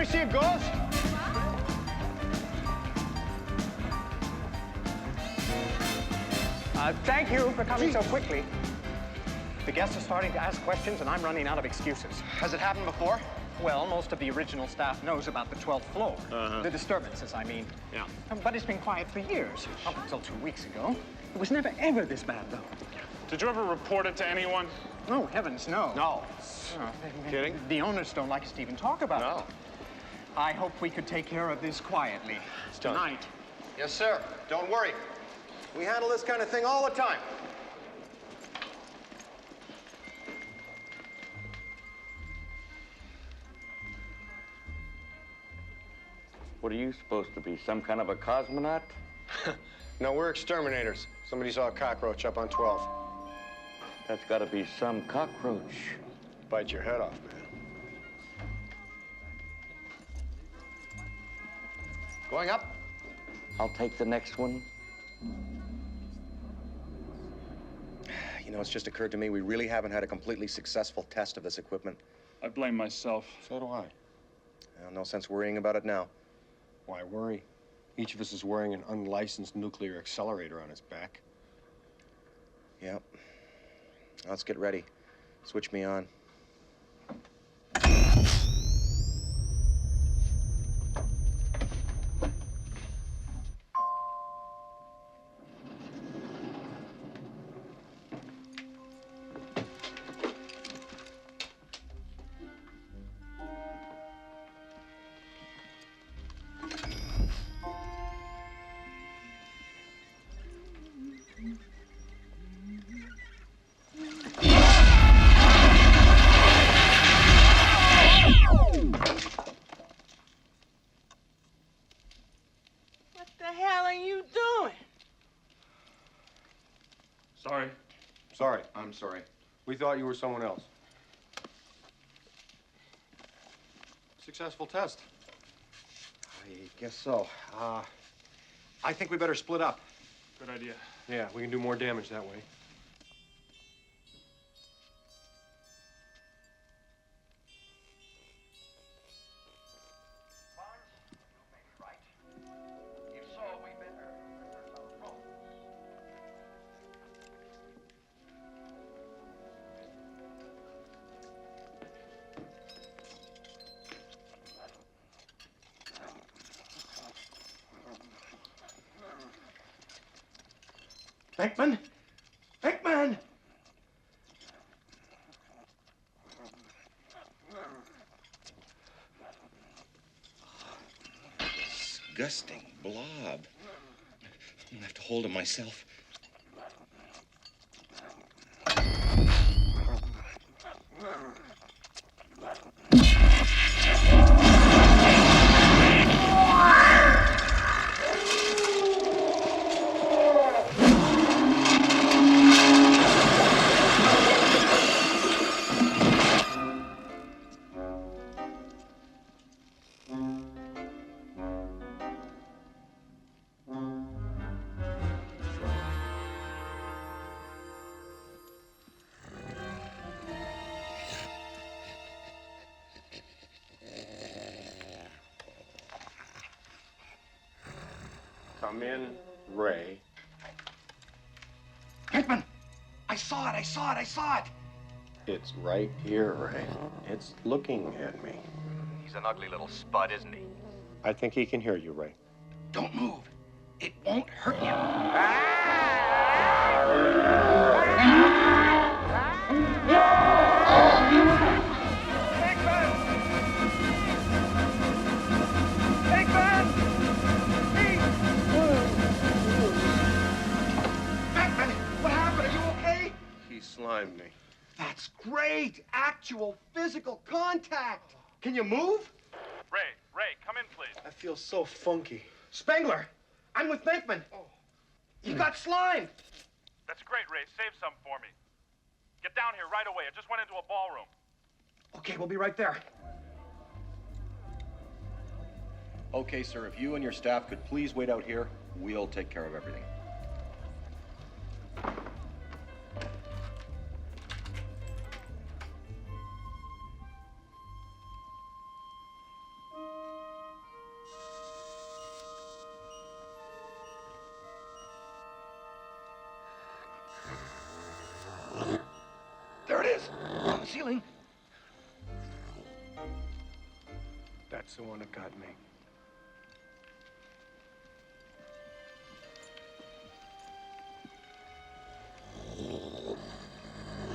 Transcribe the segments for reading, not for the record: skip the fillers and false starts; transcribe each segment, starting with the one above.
we see a ghost? Thank you for coming so quickly. The guests are starting to ask questions, and I'm running out of excuses. Has it happened before? Well, most of the original staff knows about the 12th floor. The disturbances, I mean. Yeah. But it's been quiet for years, up until 2 weeks ago. It was never, ever this bad, though. Did you ever report it to anyone? Oh, heavens, no. No. Kidding? The owners don't like us to even talk about No. it. I hope we could take care of this quietly. done. Tonight. Yes, sir. Don't worry. We handle this kind of thing all the time. What are you supposed to be, some kind of a cosmonaut? No, we're exterminators. Somebody saw a cockroach up on 12. That's gotta be some cockroach. Bite your head off, man. Going up? I'll take the next one. You know, it's just occurred to me we really haven't had a completely successful test of this equipment. I blame myself. So do I. Well, no sense worrying about it now. Why worry? Each of us is wearing an unlicensed nuclear accelerator on his back. Yep. Let's get ready. Switch me on. What the hell are you doing? Sorry. Sorry. I'm sorry. We thought you were someone else. Successful test. I guess so. I think we better split up. Good idea. Yeah, we can do more damage that way. Venkman! Venkman! Disgusting blob. I'm gonna have to hold him myself. Come in, Ray. Venkman! I saw it! I saw it! I saw it! It's right here, Ray. It's looking at me. He's an ugly little spud, isn't he? I think he can hear you, Ray. Don't move. It won't hurt you. Slimed me. That's great! Actual physical contact! Can you move? Ray, come in, please. I feel so funky. Spengler, I'm with Venkman. You got slimed. That's great, Ray. Save some for me. Get down here right away. I just went into a ballroom. Okay, we'll be right there. Okay, sir, if you and your staff could please wait out here, we'll take care of everything. ceiling. That's the one that got me.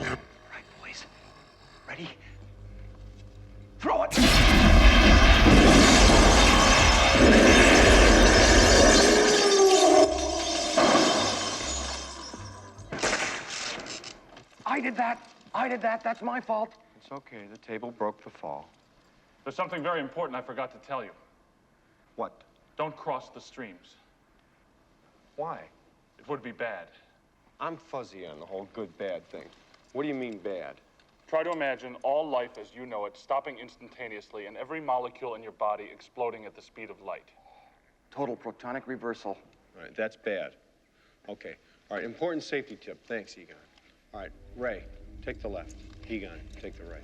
Right, boys. Ready? Throw it! I did that. That's my fault. It's okay. The table broke the fall. There's something very important I forgot to tell you. What? Don't cross the streams. Why? It would be bad. I'm fuzzy on the whole good-bad thing. What do you mean bad? Try to imagine all life as you know it stopping instantaneously and every molecule in your body exploding at the speed of light. Total protonic reversal. All right, that's bad. Okay. All right, important safety tip. Thanks, Egon. All right, Ray, take the left. Egon, take the right.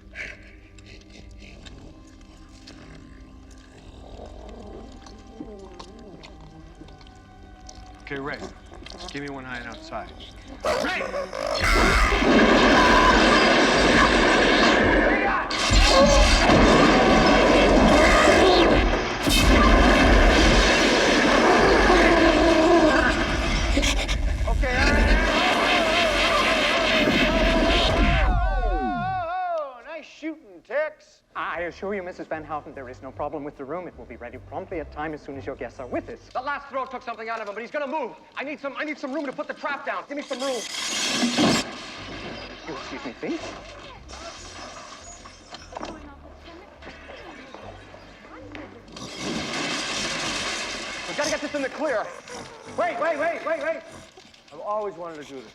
Okay, Ray, give me one hiding outside. Nice shooting, Tex. I assure you, Mrs. Van Houten, there is no problem with the room. It will be ready promptly at time as soon as your guests are with us. The last throw took something out of him, but he's gonna move. I need some room to put the trap down. Give me some room. You excuse me, please. We've got to get this in the clear. Wait. I've always wanted to do this.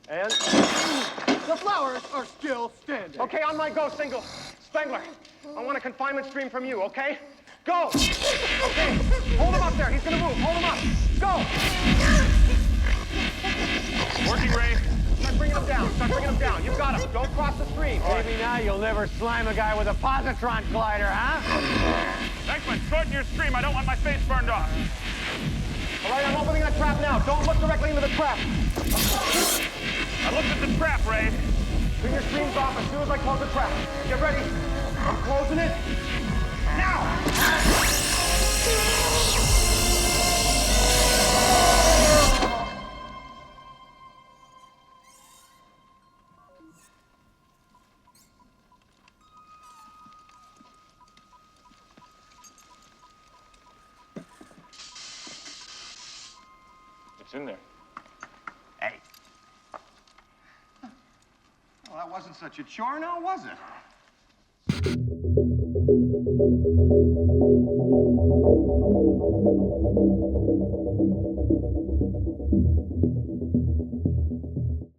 And the flowers are still standing. Okay, on my go, single. Spengler, I want a confinement stream from you, okay? Go! Okay, hold him up there. He's gonna move. Hold him up. Go! Working, Ray. Start bringing him down. You got him. Don't cross the stream. Maybe now you'll never slime a guy with a positron glider, huh? Thanks, shorten your stream. I don't want my face burned off. All right, I'm opening that trap now. Don't look directly into the trap. I looked at the trap, Ray. Turn your streams off as soon as I close the trap. Get ready. I'm closing it. Now! It's in there. Hey. Well, that wasn't such a chore now, was it?